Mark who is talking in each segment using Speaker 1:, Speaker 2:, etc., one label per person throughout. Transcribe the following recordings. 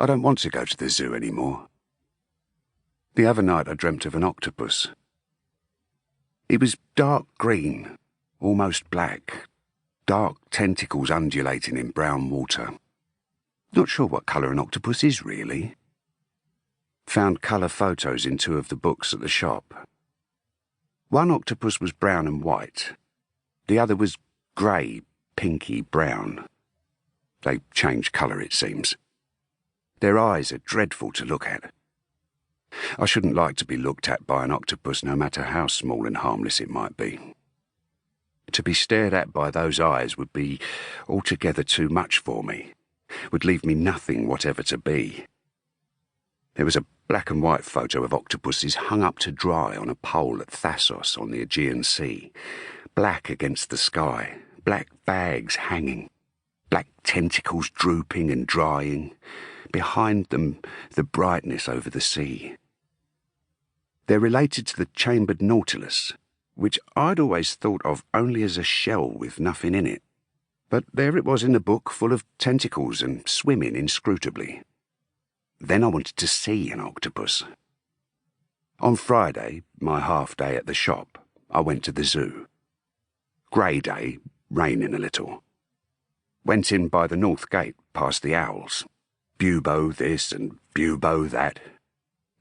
Speaker 1: I don't want to go to the zoo anymore. The other night I dreamt of an octopus. It was dark green, almost black, dark tentacles undulating in brown water. Not sure what colour an octopus is, really. Found colour photos in 2 of the books at the shop. One octopus was brown and white. The other was grey, pinky brown. They change colour, it seems. Their eyes are dreadful to look at. I shouldn't like to be looked at by an octopus, no matter how small and harmless it might be. To be stared at by those eyes would be altogether too much for me, would leave me nothing whatever to be. There was a black and white photo of octopuses hung up to dry on a pole at Thassos on the Aegean Sea, black against the sky, black bags hanging, black tentacles drooping and drying, behind them the brightness over the sea. They're related to the chambered nautilus, which I'd always thought of only as a shell with nothing in it. But there it was in the book, full of tentacles and swimming inscrutably. Then I wanted to see an octopus. On Friday, my half-day at the shop, I went to the zoo. Grey day, raining a little. Went in by the north gate, past the owls. Bubo this and bubo that.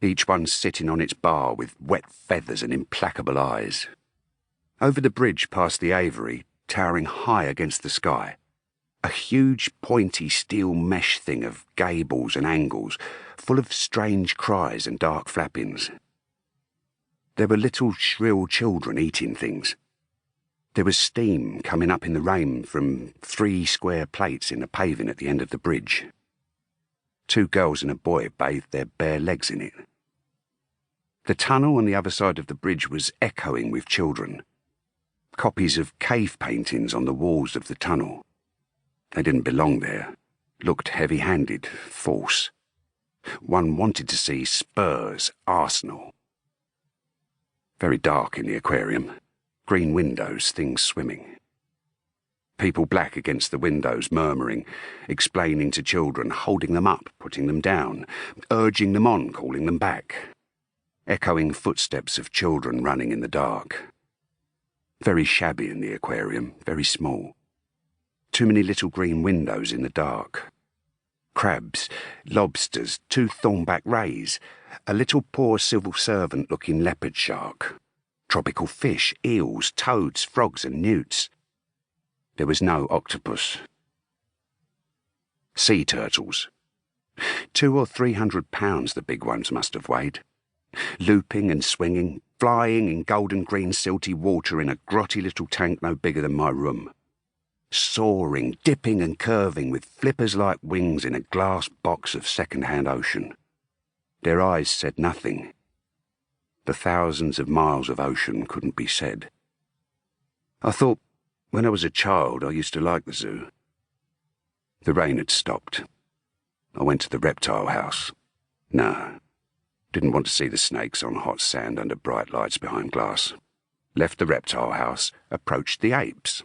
Speaker 1: Each one sitting on its bar with wet feathers and implacable eyes. Over the bridge past the aviary, towering high against the sky, a huge pointy steel mesh thing of gables and angles, full of strange cries and dark flappings. There were little shrill children eating things. There was steam coming up in the rain from 3 square plates in the paving at the end of the bridge. 2 girls and a boy bathed their bare legs in it. The tunnel on the other side of the bridge was echoing with children. Copies of cave paintings on the walls of the tunnel. They didn't belong there. Looked heavy-handed, false. One wanted to see Spurs, Arsenal. Very dark in the aquarium. Green windows, things swimming. People black against the windows, murmuring, explaining to children, holding them up, putting them down, urging them on, calling them back. Echoing footsteps of children running in the dark. Very shabby in the aquarium, very small. Too many little green windows in the dark. Crabs, lobsters, 2 thornback rays, a little poor civil servant-looking leopard shark. Tropical fish, eels, toads, frogs and newts. There was no octopus. Sea turtles. 200 or 300 pounds the big ones must have weighed. Looping and swinging, flying in golden green silty water in a grotty little tank no bigger than my room. Soaring, dipping and curving with flippers like wings in a glass box of second-hand ocean. Their eyes said nothing. The thousands of miles of ocean couldn't be said. I thought, when I was a child, I used to like the zoo. The rain had stopped. I went to the reptile house. No, didn't want to see the snakes on hot sand under bright lights behind glass. Left the reptile house, approached the apes.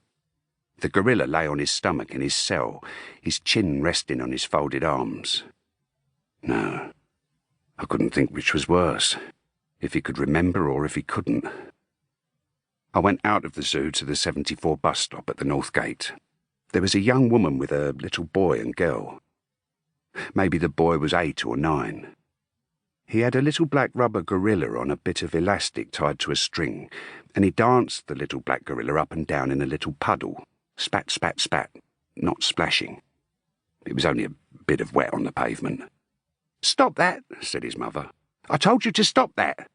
Speaker 1: The gorilla lay on his stomach in his cell, his chin resting on his folded arms. No, I couldn't think which was worse, if he could remember or if he couldn't. I went out of the zoo to the 74 bus stop at the north gate. There was a young woman with a little boy and girl. Maybe the boy was 8 or 9. He had a little black rubber gorilla on a bit of elastic tied to a string, and he danced the little black gorilla up and down in a little puddle. Spat, spat, spat, not splashing. It was only a bit of wet on the pavement. "Stop that," said his mother. "I told you to stop that."